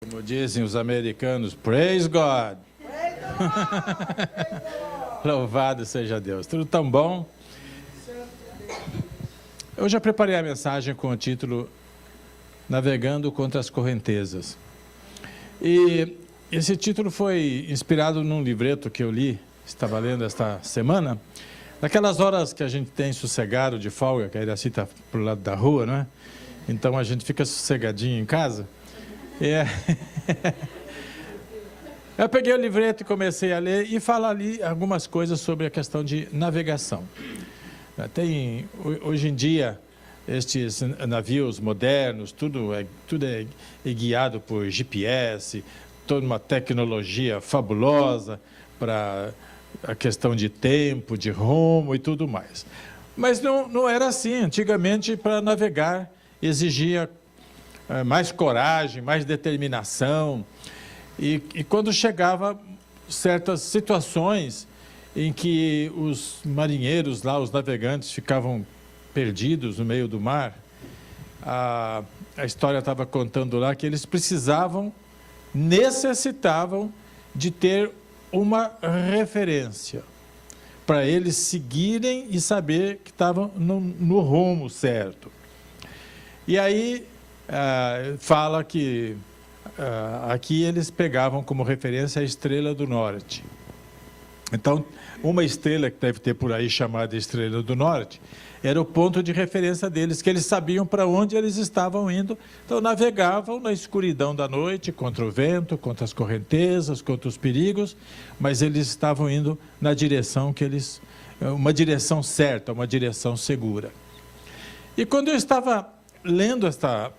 Como dizem os americanos, praise God. Louvado seja Deus. Tudo tão bom? Eu já preparei a mensagem com o título Navegando contra as Correntezas. E esse título foi inspirado num livreto que eu li, estava lendo esta semana, naquelas horas que a gente tem sossegado de folga, que a Iraci está para o lado da rua, não é? Então a gente fica sossegadinho em casa. Eu peguei o livreto e comecei a ler e fala ali algumas coisas sobre a questão de navegação. Hoje em dia, estes navios modernos, tudo é guiado por GPS, toda uma tecnologia fabulosa para a questão de tempo, de rumo e tudo mais. Mas não era assim. Antigamente, para navegar, exigia mais coragem, mais determinação. E quando chegava certas situações em que os marinheiros lá, os navegantes, ficavam perdidos no meio do mar, a história estava contando lá que eles necessitavam de ter uma referência para eles seguirem e saber que estavam no rumo certo. E aí fala que aqui eles pegavam como referência a Estrela do Norte. Então, uma estrela que deve ter por aí chamada Estrela do Norte, era o ponto de referência deles, que eles sabiam para onde eles estavam indo. Então, navegavam na escuridão da noite, contra o vento, contra as correntezas, contra os perigos, mas eles estavam indo na direção uma direção certa, uma direção segura. E quando eu estava lendo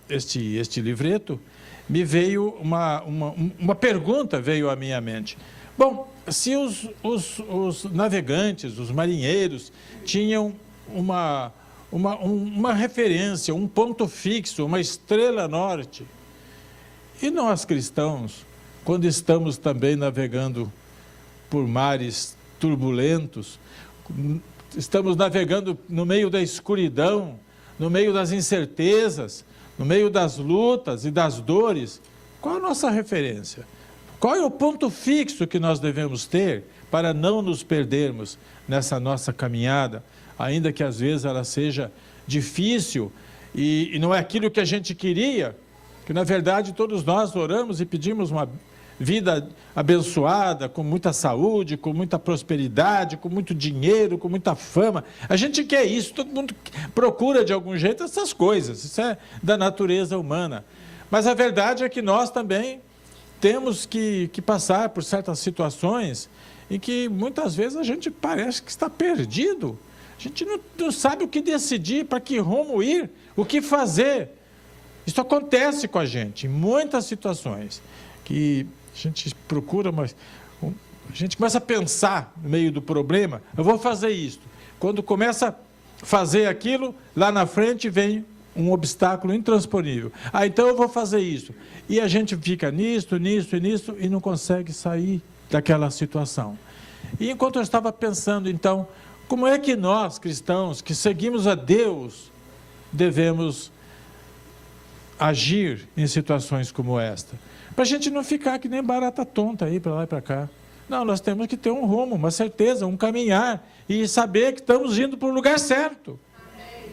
este livreto, me veio uma pergunta veio à minha mente. Bom, se os navegantes, os marinheiros, tinham uma referência, um ponto fixo, uma estrela norte, e nós cristãos, quando estamos também navegando por mares turbulentos, estamos navegando no meio da escuridão, no meio das incertezas, no meio das lutas e das dores, qual a nossa referência? Qual é o ponto fixo que nós devemos ter para não nos perdermos nessa nossa caminhada, ainda que às vezes ela seja difícil e não é aquilo que a gente queria, que na verdade todos nós oramos e pedimos uma vida abençoada, com muita saúde, com muita prosperidade, com muito dinheiro, com muita fama. A gente quer isso, todo mundo procura de algum jeito essas coisas, isso é da natureza humana. Mas a verdade é que nós também temos que passar por certas situações em que muitas vezes a gente parece que está perdido. A gente não sabe o que decidir, para que rumo ir, o que fazer. Isso acontece com a gente em muitas situações, que a gente procura, mas a gente começa a pensar no meio do problema, eu vou fazer isso. Quando começa a fazer aquilo, lá na frente vem um obstáculo intransponível. Então eu vou fazer isso. E a gente fica nisso e não consegue sair daquela situação. E enquanto eu estava pensando, então, como é que nós, cristãos, que seguimos a Deus, devemos agir em situações como esta? Para a gente não ficar que nem barata tonta aí, para lá e para cá. Não, nós temos que ter um rumo, uma certeza, um caminhar e saber que estamos indo para o lugar certo. Amém.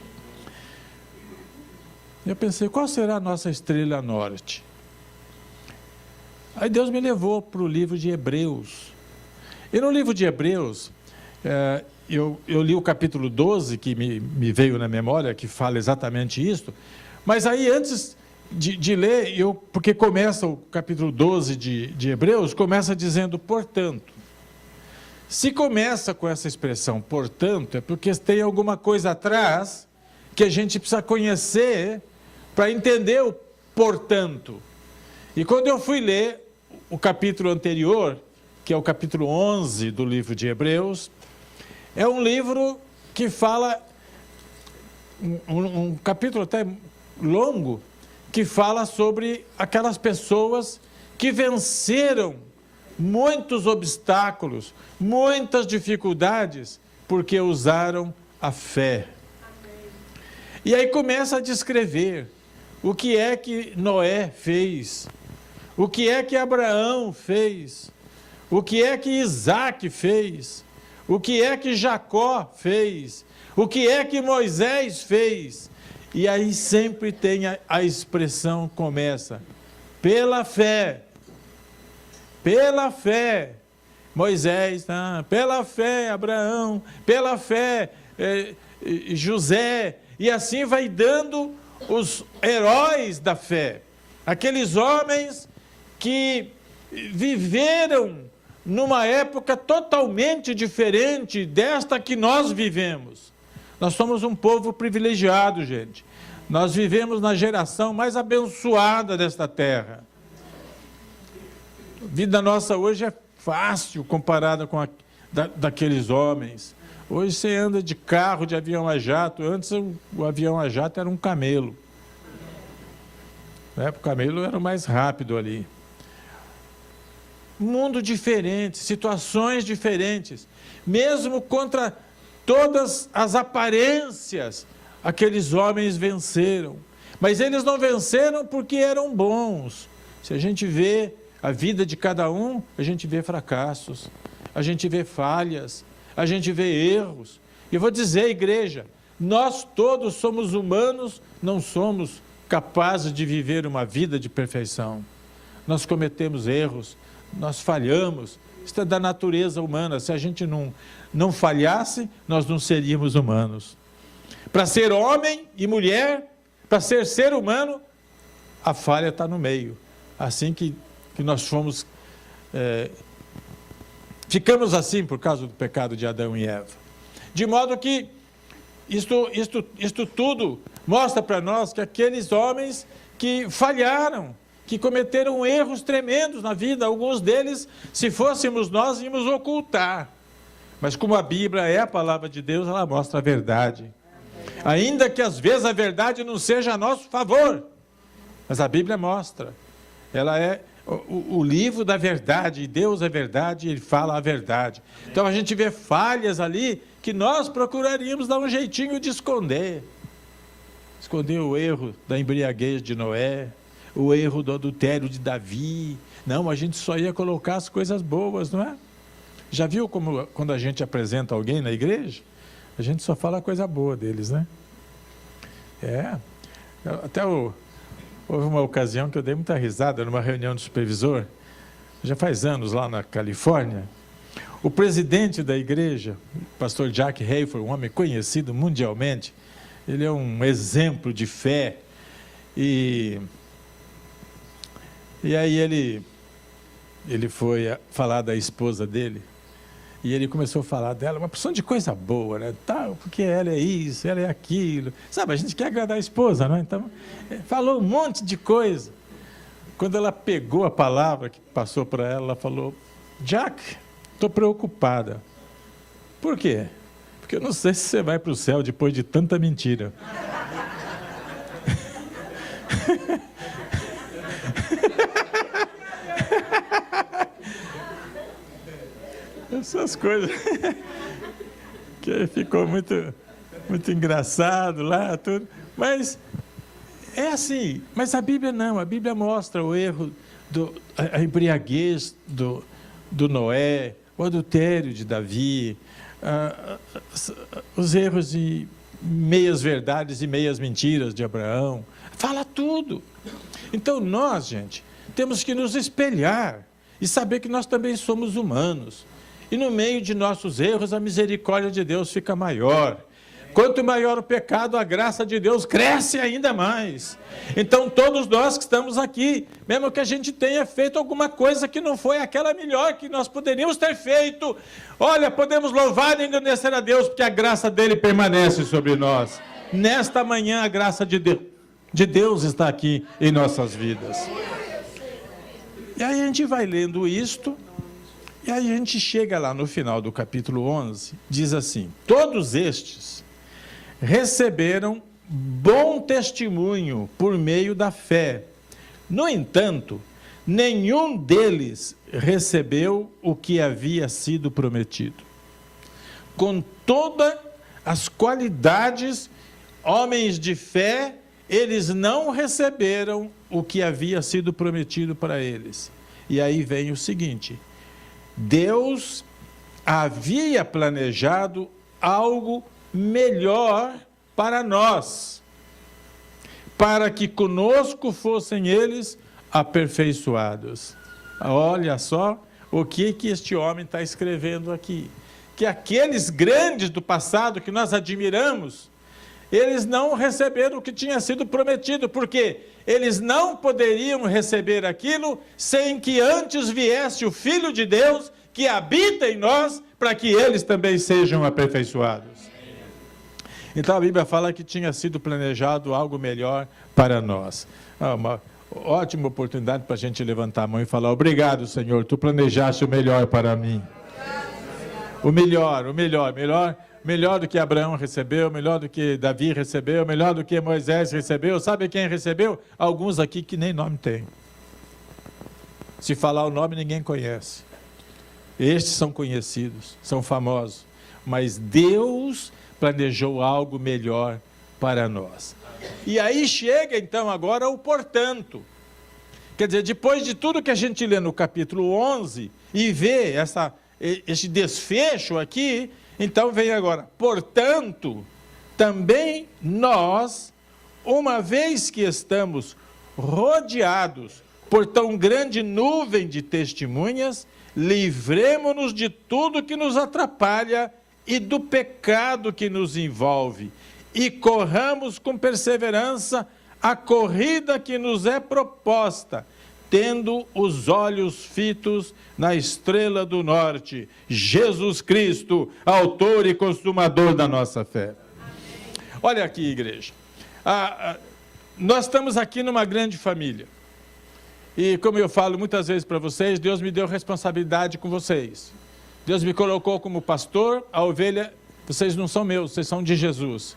Eu pensei, qual será a nossa estrela norte? Aí Deus me levou para o livro de Hebreus. E no livro de Hebreus, eu li o capítulo 12, que me veio na memória, que fala exatamente isso, mas aí antes de ler, porque começa o capítulo 12 de Hebreus, começa dizendo, portanto. Se começa com essa expressão, portanto, é porque tem alguma coisa atrás que a gente precisa conhecer para entender o portanto. E quando eu fui ler o capítulo anterior, que é o capítulo 11 do livro de Hebreus, é um livro que fala, um capítulo até longo, que fala sobre aquelas pessoas que venceram muitos obstáculos, muitas dificuldades, porque usaram a fé. Amém. E aí começa a descrever o que é que Noé fez, o que é que Abraão fez, o que é que Isaac fez, o que é que Jacó fez, o que é que Moisés fez. E aí sempre tem a expressão começa, pela fé, Moisés, pela fé Abraão, pela fé José, e assim vai dando os heróis da fé, aqueles homens que viveram numa época totalmente diferente desta que nós vivemos. Nós somos um povo privilegiado, gente. Nós vivemos na geração mais abençoada desta terra. A vida nossa hoje é fácil comparada com daqueles homens. Hoje você anda de carro, de avião a jato. Antes o avião a jato era um camelo. O camelo era o mais rápido ali. Mundo diferente, situações diferentes. Mesmo contra todas as aparências, aqueles homens venceram. Mas eles não venceram porque eram bons. Se a gente vê a vida de cada um, a gente vê fracassos, a gente vê falhas, a gente vê erros. E eu vou dizer, igreja, nós todos somos humanos, não somos capazes de viver uma vida de perfeição. Nós cometemos erros, nós falhamos, isso é da natureza humana. Se a gente não falhasse, nós não seríamos humanos. Para ser homem e mulher, para ser humano, a falha está no meio. Assim que nós fomos, ficamos assim por causa do pecado de Adão e Eva. De modo que isto tudo mostra para nós que aqueles homens que falharam, que cometeram erros tremendos na vida, alguns deles, se fôssemos nós, íamos ocultar. Mas como a Bíblia é a palavra de Deus, ela mostra a verdade. Ainda que às vezes a verdade não seja a nosso favor, mas a Bíblia mostra. Ela é o livro da verdade, e Deus é verdade, e Ele fala a verdade. Então a gente vê falhas ali que nós procuraríamos dar um jeitinho de esconder. Esconder o erro da embriaguez de Noé, o erro do adultério de Davi. Não, a gente só ia colocar as coisas boas, não é? Já viu como quando a gente apresenta alguém na igreja, a gente só fala a coisa boa deles, né? Até houve uma ocasião que eu dei muita risada numa reunião de supervisor, já faz anos lá na Califórnia. O presidente da igreja, o pastor Jack Hayford, um homem conhecido mundialmente, ele é um exemplo de fé, e aí ele foi falar da esposa dele, e ele começou a falar dela, uma porção de coisa boa, né? Porque ela é isso, ela é aquilo. Sabe, a gente quer agradar a esposa, não é? Então, falou um monte de coisa. Quando ela pegou a palavra que passou para ela, ela falou: Jack, estou preocupada. Por quê? Porque eu não sei se você vai para o céu depois de tanta mentira. Essas coisas que ficou muito engraçado lá, tudo. Mas é assim. Mas a Bíblia não. A Bíblia mostra o erro, a embriaguez do Noé, o adultério de Davi, os erros de meias verdades e meias mentiras de Abraão. Fala tudo. Então nós, gente, temos que nos espelhar e saber que nós também somos humanos. E no meio de nossos erros, a misericórdia de Deus fica maior. Quanto maior o pecado, a graça de Deus cresce ainda mais. Então, todos nós que estamos aqui, mesmo que a gente tenha feito alguma coisa que não foi aquela melhor que nós poderíamos ter feito, olha, podemos louvar e engrandecer a Deus, porque a graça dele permanece sobre nós. Nesta manhã, a graça de Deus está aqui em nossas vidas. E aí a gente vai lendo isto, e aí a gente chega lá no final do capítulo 11, diz assim: todos estes receberam bom testemunho por meio da fé. No entanto, nenhum deles recebeu o que havia sido prometido. Com todas as qualidades, homens de fé, eles não receberam o que havia sido prometido para eles. E aí vem o seguinte: Deus havia planejado algo melhor para nós, para que conosco fossem eles aperfeiçoados. Olha só o que este homem está escrevendo aqui. Que aqueles grandes do passado que nós admiramos, eles não receberam o que tinha sido prometido, porque eles não poderiam receber aquilo sem que antes viesse o Filho de Deus, que habita em nós, para que eles também sejam aperfeiçoados. Então a Bíblia fala que tinha sido planejado algo melhor para nós. Uma ótima oportunidade para a gente levantar a mão e falar: obrigado, Senhor, tu planejaste o melhor para mim. O melhor do que Abraão recebeu, melhor do que Davi recebeu, melhor do que Moisés recebeu. Sabe quem recebeu? Alguns aqui que nem nome tem. Se falar o nome, ninguém conhece. Estes são conhecidos, são famosos. Mas Deus planejou algo melhor para nós. E aí chega então agora o portanto. Quer dizer, depois de tudo que a gente lê no capítulo 11 e vê esse desfecho aqui, então vem agora: portanto, também nós, uma vez que estamos rodeados por tão grande nuvem de testemunhas, livremo-nos de tudo que nos atrapalha e do pecado que nos envolve, e corramos com perseverança a corrida que nos é proposta, tendo os olhos fitos na estrela do norte, Jesus Cristo, autor e consumador da nossa fé. Olha aqui, igreja, nós estamos aqui numa grande família, e como eu falo muitas vezes para vocês, Deus me deu responsabilidade com vocês. Deus me colocou como pastor. A ovelha, vocês não são meus, vocês são de Jesus.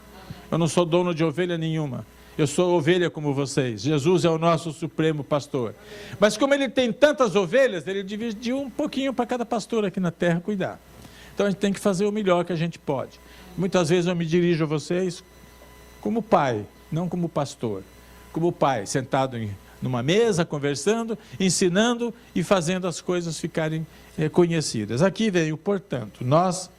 Eu não sou dono de ovelha nenhuma. Eu sou ovelha como vocês. Jesus é o nosso supremo pastor. Mas como ele tem tantas ovelhas, ele dividiu um pouquinho para cada pastor aqui na terra cuidar. Então a gente tem que fazer o melhor que a gente pode. Muitas vezes eu me dirijo a vocês como pai, não como pastor. Como pai, sentado numa mesa, conversando, ensinando e fazendo as coisas ficarem conhecidas. Aqui veio, portanto, nós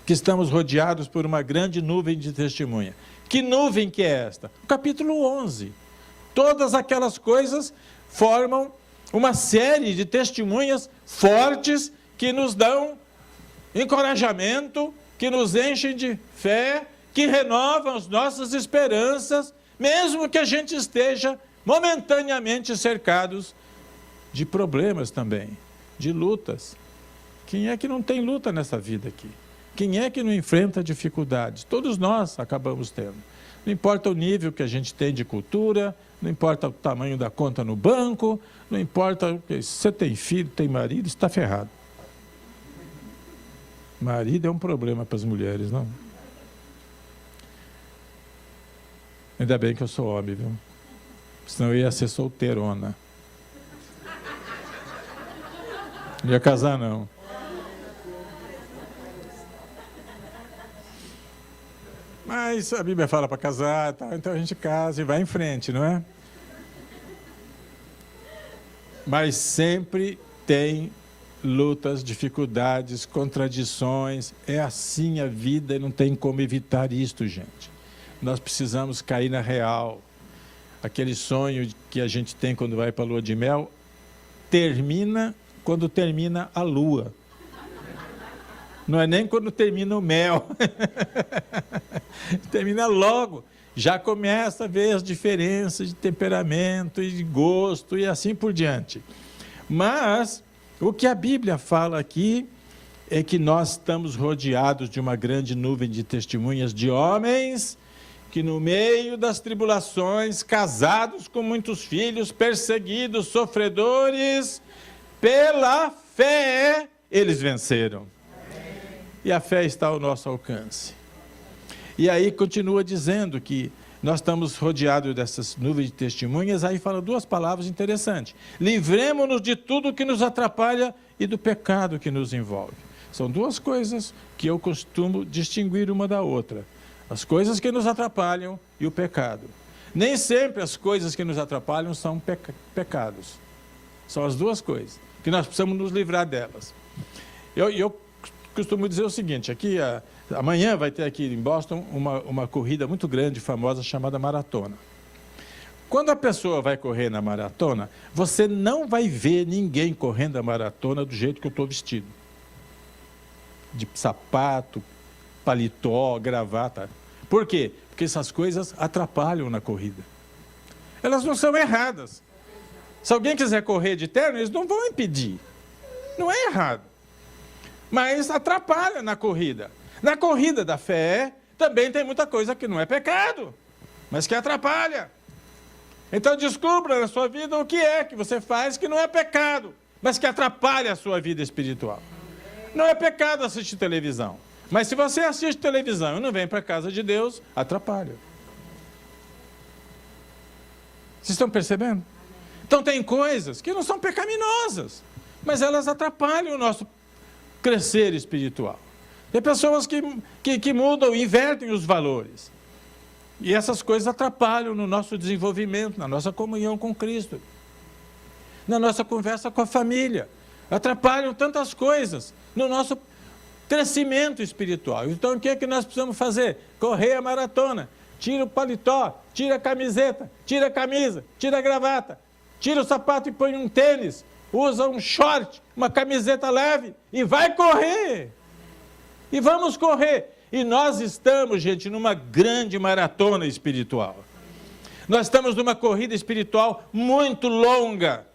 que estamos rodeados por uma grande nuvem de testemunha. Que nuvem que é esta? O capítulo 11. Todas aquelas coisas formam uma série de testemunhas fortes que nos dão encorajamento, que nos enchem de fé, que renovam as nossas esperanças, mesmo que a gente esteja momentaneamente cercados de problemas também, de lutas. Quem é que não tem luta nessa vida aqui? Quem é que não enfrenta dificuldades? Todos nós acabamos tendo. Não importa o nível que a gente tem de cultura, não importa o tamanho da conta no banco, não importa se você tem filho, tem marido, está ferrado. Marido é um problema para as mulheres, não? Ainda bem que eu sou homem, viu? Senão eu ia ser solteirona. Não ia casar, não. Mas a Bíblia fala para casar, tá? Então a gente casa e vai em frente, não é? Mas sempre tem lutas, dificuldades, contradições. É assim a vida e não tem como evitar isto, gente. Nós precisamos cair na real. Aquele sonho que a gente tem quando vai para a lua de mel, termina quando termina a lua. Não é nem quando termina o mel. Termina logo. Já começa a ver as diferenças de temperamento e de gosto e assim por diante. Mas o que a Bíblia fala aqui é que nós estamos rodeados de uma grande nuvem de testemunhas de homens que no meio das tribulações, casados com muitos filhos, perseguidos, sofredores, pela fé, eles venceram. E a fé está ao nosso alcance. E aí continua dizendo que nós estamos rodeados dessas nuvens de testemunhas, aí fala duas palavras interessantes. Livremo-nos de tudo que nos atrapalha e do pecado que nos envolve. São duas coisas que eu costumo distinguir uma da outra. As coisas que nos atrapalham e o pecado. Nem sempre as coisas que nos atrapalham são pecados. São as duas coisas, que nós precisamos nos livrar delas. Eu costumo dizer o seguinte, aqui, amanhã vai ter aqui em Boston uma corrida muito grande, famosa, chamada maratona. Quando a pessoa vai correr na maratona, você não vai ver ninguém correndo a maratona do jeito que eu estou vestido. De sapato, paletó, gravata. Por quê? Porque essas coisas atrapalham na corrida. Elas não são erradas. Se alguém quiser correr de terno, eles não vão impedir. Não é errado. Mas atrapalha na corrida. Na corrida da fé, também tem muita coisa que não é pecado, mas que atrapalha. Então descubra na sua vida o que é que você faz que não é pecado, mas que atrapalha a sua vida espiritual. Não é pecado assistir televisão, mas se você assiste televisão e não vem para a casa de Deus, atrapalha. Vocês estão percebendo? Então tem coisas que não são pecaminosas, mas elas atrapalham o nosso crescer espiritual. Tem pessoas que mudam, invertem os valores. E essas coisas atrapalham no nosso desenvolvimento, na nossa comunhão com Cristo, na nossa conversa com a família. Atrapalham tantas coisas no nosso crescimento espiritual. Então o que é que nós precisamos fazer? Correr a maratona. Tira o paletó, tira a camiseta, tira a camisa, tira a gravata, tira o sapato e põe um tênis, usa um short, uma camiseta leve e vai correr. E vamos correr. E nós estamos, gente, numa grande maratona espiritual. Nós estamos numa corrida espiritual muito longa.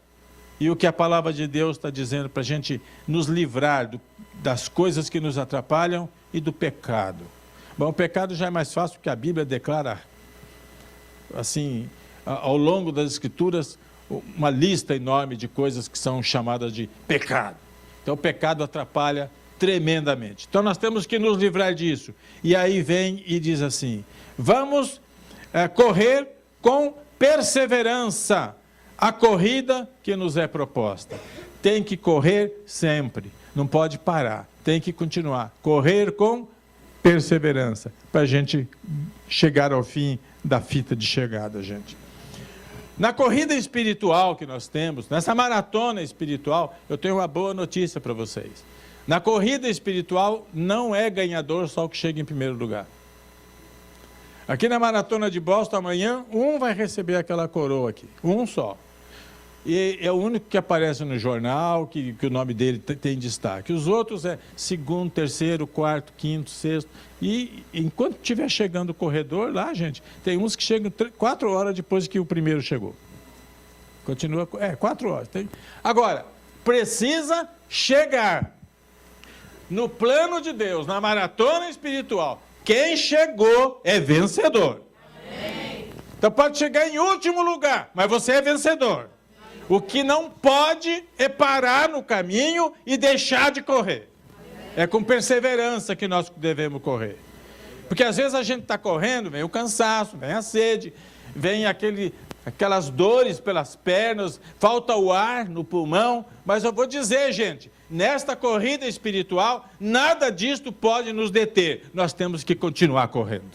E o que a palavra de Deus está dizendo para a gente nos livrar das coisas que nos atrapalham e do pecado. Bom, o pecado já é mais fácil porque a Bíblia declara, assim, ao longo das Escrituras, uma lista enorme de coisas que são chamadas de pecado. Então o pecado atrapalha tremendamente. Então nós temos que nos livrar disso. E aí vem e diz assim, vamos correr com perseverança a corrida que nos é proposta. Tem que correr sempre, não pode parar, tem que continuar. Correr com perseverança, para a gente chegar ao fim da fita de chegada, gente. Na corrida espiritual que nós temos, nessa maratona espiritual, eu tenho uma boa notícia para vocês. Na corrida espiritual, não é ganhador só o que chega em primeiro lugar. Aqui na maratona de Boston, amanhã, um vai receber aquela coroa aqui, um só. E é o único que aparece no jornal, que o nome dele tem destaque. Os outros é segundo, terceiro, quarto, quinto, sexto. E enquanto estiver chegando o corredor lá, gente, tem uns que chegam 4 horas depois que o primeiro chegou. Continua, 4 horas. Agora, precisa chegar no plano de Deus, na maratona espiritual. Quem chegou é vencedor. Amém. Então pode chegar em último lugar, mas você é vencedor. O que não pode é parar no caminho e deixar de correr. É com perseverança que nós devemos correr. Porque às vezes a gente está correndo, vem o cansaço, vem a sede, vem aquelas dores pelas pernas, falta o ar no pulmão. Mas eu vou dizer, gente, nesta corrida espiritual, nada disto pode nos deter. Nós temos que continuar correndo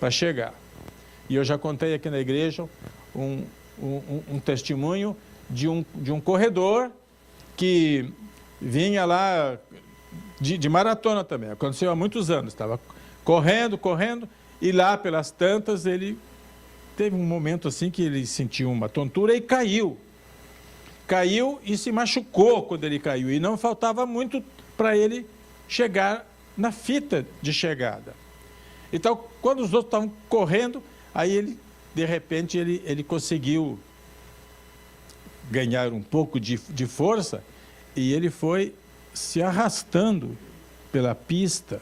para chegar. E eu já contei aqui na igreja um testemunho de um corredor que vinha lá de maratona também. Aconteceu há muitos anos. Estava correndo, e lá pelas tantas ele teve um momento assim que ele sentiu uma tontura e caiu. Caiu e se machucou quando ele caiu. E não faltava muito para ele chegar na fita de chegada. Então, quando os outros estavam correndo, aí ele, de repente, ele conseguiu ganhar um pouco de força e ele foi se arrastando pela pista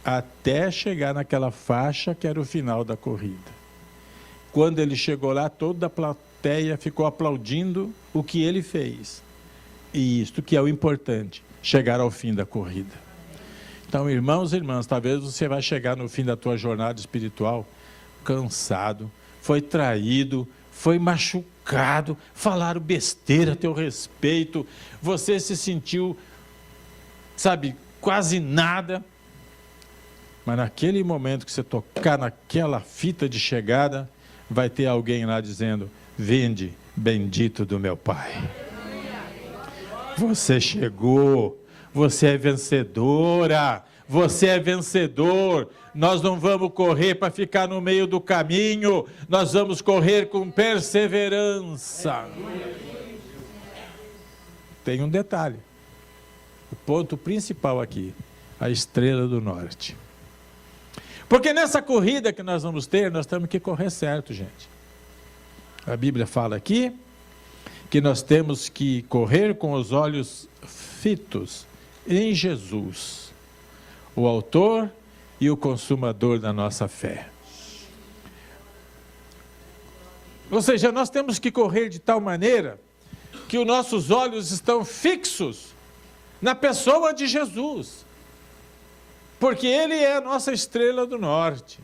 até chegar naquela faixa que era o final da corrida. Quando ele chegou lá, toda a plateia ficou aplaudindo o que ele fez. E isto que é o importante, chegar ao fim da corrida. Então, irmãos e irmãs, talvez você vai chegar no fim da tua jornada espiritual cansado, foi traído, foi machucado, falaram besteira a teu respeito, você se sentiu, sabe, quase nada. Mas naquele momento que você tocar naquela fita de chegada, vai ter alguém lá dizendo: vinde, bendito do meu Pai. Você chegou, você é vencedora, você é vencedor. Nós não vamos correr para ficar no meio do caminho, nós vamos correr com perseverança. Tem um detalhe, o ponto principal aqui, a estrela do norte. Porque nessa corrida que nós vamos ter, nós temos que correr certo, gente. A Bíblia fala aqui que nós temos que correr com os olhos fitos em Jesus, o autor e o consumador da nossa fé. Ou seja, nós temos que correr de tal maneira que os nossos olhos estão fixos na pessoa de Jesus, porque Ele é a nossa estrela do norte.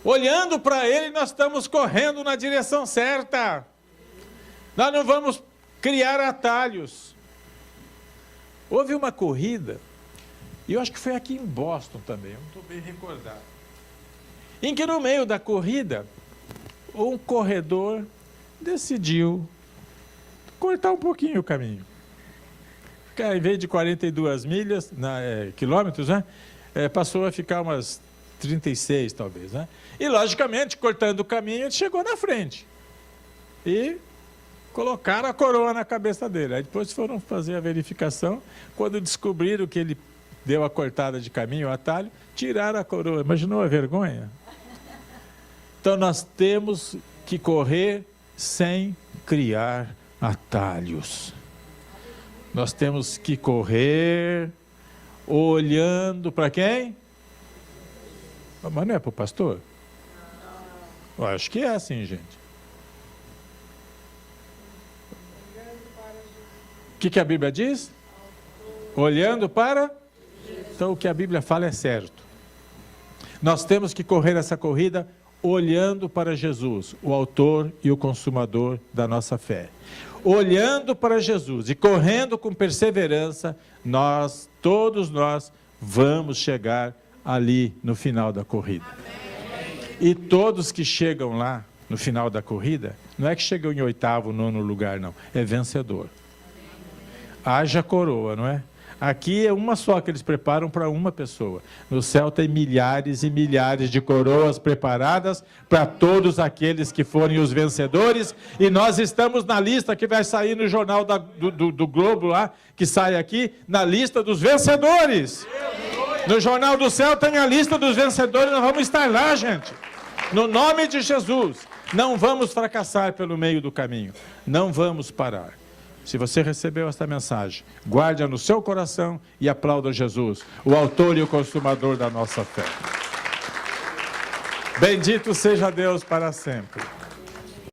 Olhando para Ele, nós estamos correndo na direção certa. Nós não vamos criar atalhos. Houve uma corrida, e eu acho que foi aqui em Boston também, eu não estou bem recordado, em que no meio da corrida, um corredor decidiu cortar um pouquinho o caminho. Em vez de 42 quilômetros, né? Passou a ficar umas 36 talvez, né? E logicamente, cortando o caminho, ele chegou na frente. E colocaram a coroa na cabeça dele. Aí depois foram fazer a verificação, quando descobriram que ele deu a cortada de caminho, o atalho, tiraram a coroa. Imaginou a vergonha? Então nós temos que correr sem criar atalhos. Nós temos que correr olhando para quem? Mas não é para o pastor? Eu acho que é assim, gente. O que a Bíblia diz? Olhando para? Então o que a Bíblia fala é certo. Nós temos que correr essa corrida olhando para Jesus, o autor e o consumador da nossa fé. Olhando para Jesus e correndo com perseverança, todos nós vamos chegar ali no final da corrida. E todos que chegam lá no final da corrida, não é que chegam em 8º, 9º lugar, não, é vencedor. Haja coroa, não é? Aqui é uma só que eles preparam para uma pessoa. No céu tem milhares e milhares de coroas preparadas para todos aqueles que forem os vencedores. E nós estamos na lista que vai sair no jornal do Globo lá, que sai aqui, na lista dos vencedores. No jornal do céu tem a lista dos vencedores, nós vamos estar lá, gente. No nome de Jesus, não vamos fracassar pelo meio do caminho. Não vamos parar. Se você recebeu esta mensagem, guarde-a no seu coração e aplauda Jesus, o autor e o consumador da nossa fé. Bendito seja Deus para sempre.